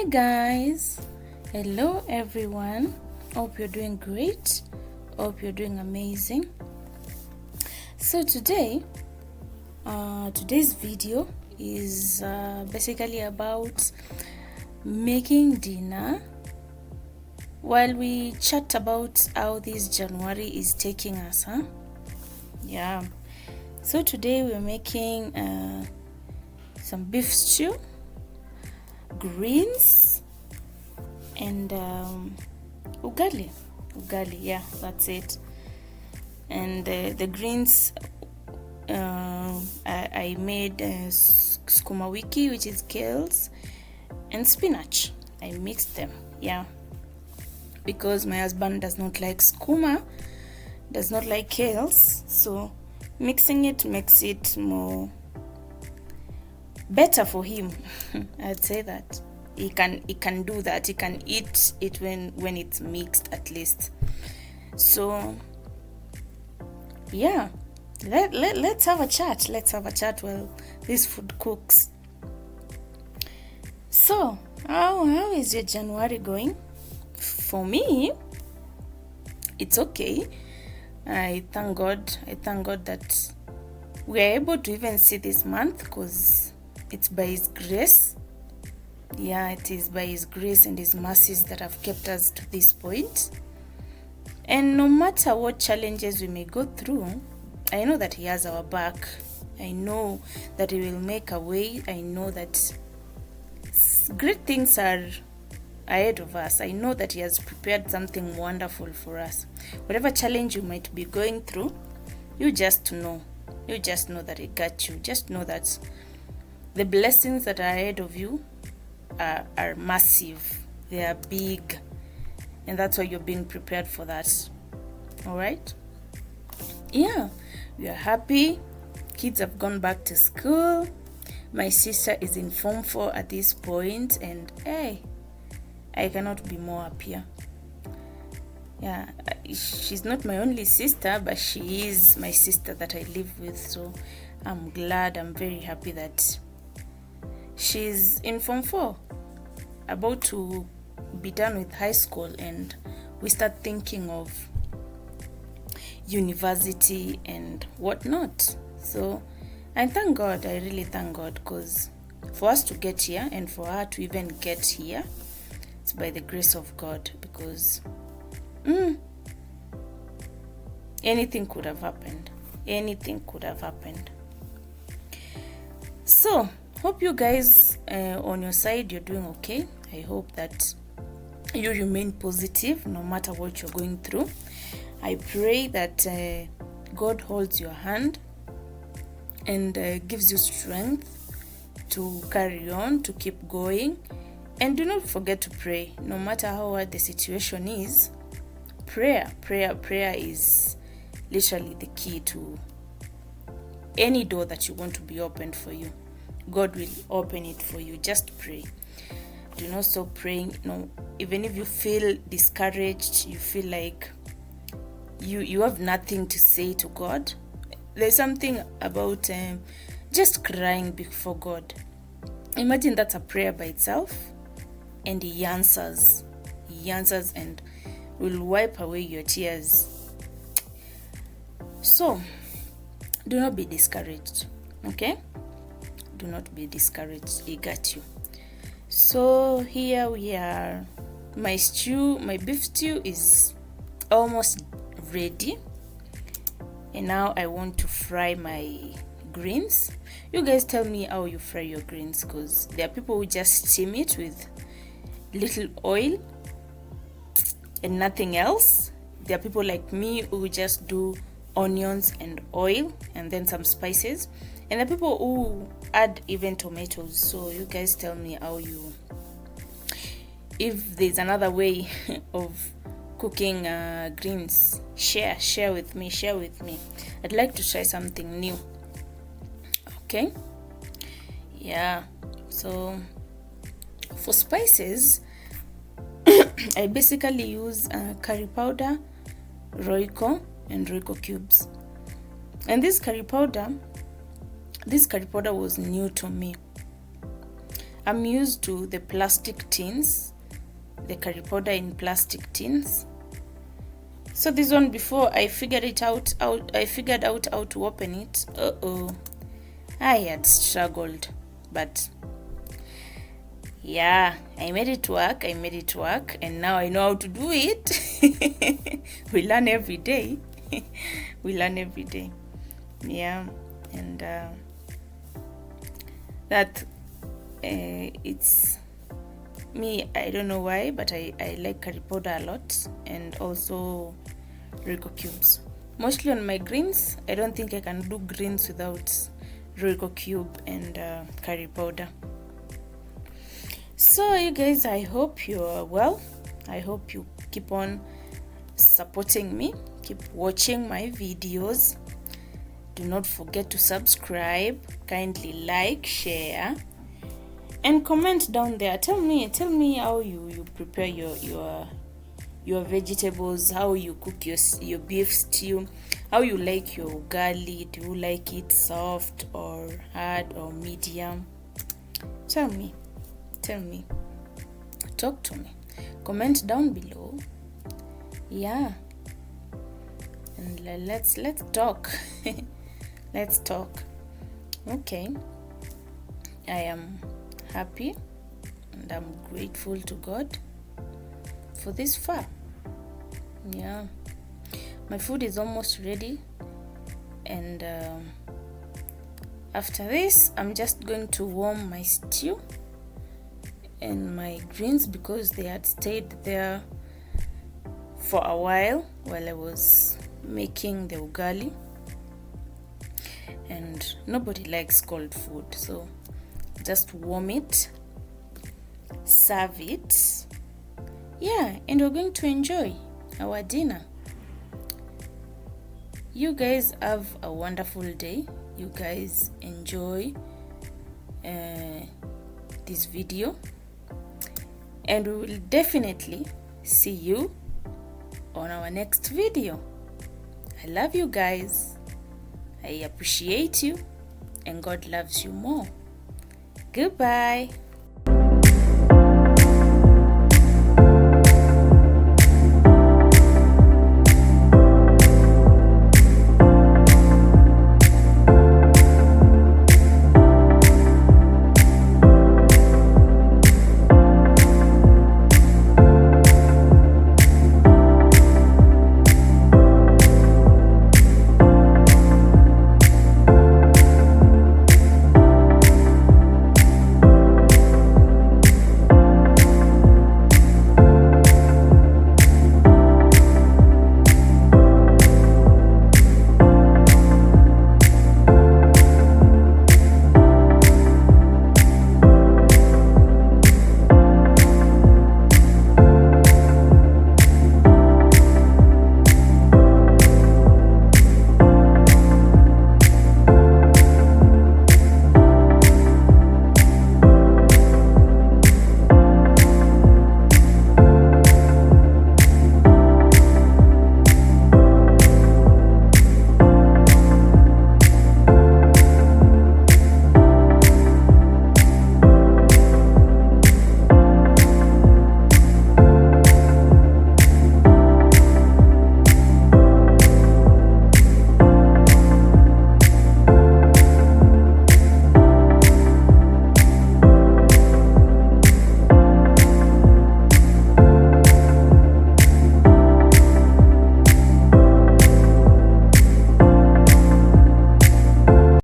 Hi guys, hello everyone. Hope you're doing great. Hope you're doing amazing. So today's video is basically about making dinner while we chat about how this January is taking us, Yeah. So today we're making some beef stew, greens, and ugali. Yeah, that's it. And the greens, I made sukuma wiki, which is kales, and spinach. I mixed them, yeah, because my husband does not like sukuma, does not like kales, so mixing it makes it more better for him. I'd say that he can do that. He can eat it when it's mixed, at least. So yeah, let's have a chat. Let's have a chat while this food cooks. So how is your January going? For me, it's okay. I thank God that we are able to even see this month, because it's by His grace. Yeah, it is by His grace and His mercies that have kept us to this point. And no matter what challenges we may go through, I know that He has our back. I know that He will make a way. I know that great things are ahead of us. I know that He has prepared something wonderful for us. Whatever challenge you might be going through, you just know that He got you. Just know that the blessings that are ahead of you are massive. They are big, and that's why you're being prepared for that. All right? Yeah, we are happy. Kids have gone back to school. My sister is in Form 4 at this point, and hey, I cannot be more happier. Yeah, she's not my only sister, but she is my sister that I live with. So I'm very happy that she's in Form 4, about to be done with high school, and we start thinking of university and whatnot. So I thank God, I really thank God, because for us to get here and for her to even get here, it's by the grace of God, because anything could have happened. So hope you guys on your side, you're doing okay. I hope that you remain positive no matter what you're going through. I pray that God holds your hand and gives you strength to carry on, to keep going. And do not forget to pray. No matter how hard the situation is, prayer is literally the key to any door that you want to be opened for you. God will open it for you. Just pray. Do not stop praying. Even if you feel discouraged, you feel like you have nothing to say to God, there's something about just crying before God. Imagine that's a prayer by itself, and He answers and will wipe away your tears. So do not be discouraged, okay? Do not be discouraged. He got you. So here we are. My beef stew is almost ready, and now I want to fry my greens. You guys tell me how you fry your greens, because there are people who just steam it with little oil and nothing else. There are people like me who just do onions and oil and then some spices, and there are people who add even tomatoes. So you guys tell me if there's another way of cooking greens. Share with me. I'd like to try something new. Okay, yeah. So for spices, I basically use curry powder, Royco, and Royco cubes. And this curry powder was new to me. I'm used to the plastic tins, the curry powder in plastic tins. So this one, before I figured out how to open it, I had struggled, but yeah, I made it work, and now I know how to do it. We learn every day. Yeah, and that it's me, I don't know why, but I like curry powder a lot, and also Royco cubes. Mostly on my greens, I don't think I can do greens without Royco cube and curry powder. So you guys, I hope you're well. I hope you keep on supporting me, keep watching my videos. Do not forget to subscribe, kindly like, share, and comment down there. Tell me how you prepare your vegetables, how you cook your beef stew, how you like your ugali. Do you like it soft or hard or medium? Tell me, talk to me, comment down below. Yeah, and let's talk. Let's talk. Okay, I am happy and I'm grateful to God for this far. Yeah, my food is almost ready, and after this I'm just going to warm my stew and my greens, because they had stayed there for a while I was making the ugali, and nobody likes cold food, so just warm it, serve it. Yeah, and we're going to enjoy our dinner. You guys have a wonderful day. You guys enjoy this video, and we will definitely see you on our next video. I love you guys. I appreciate you, and God loves you more. Goodbye.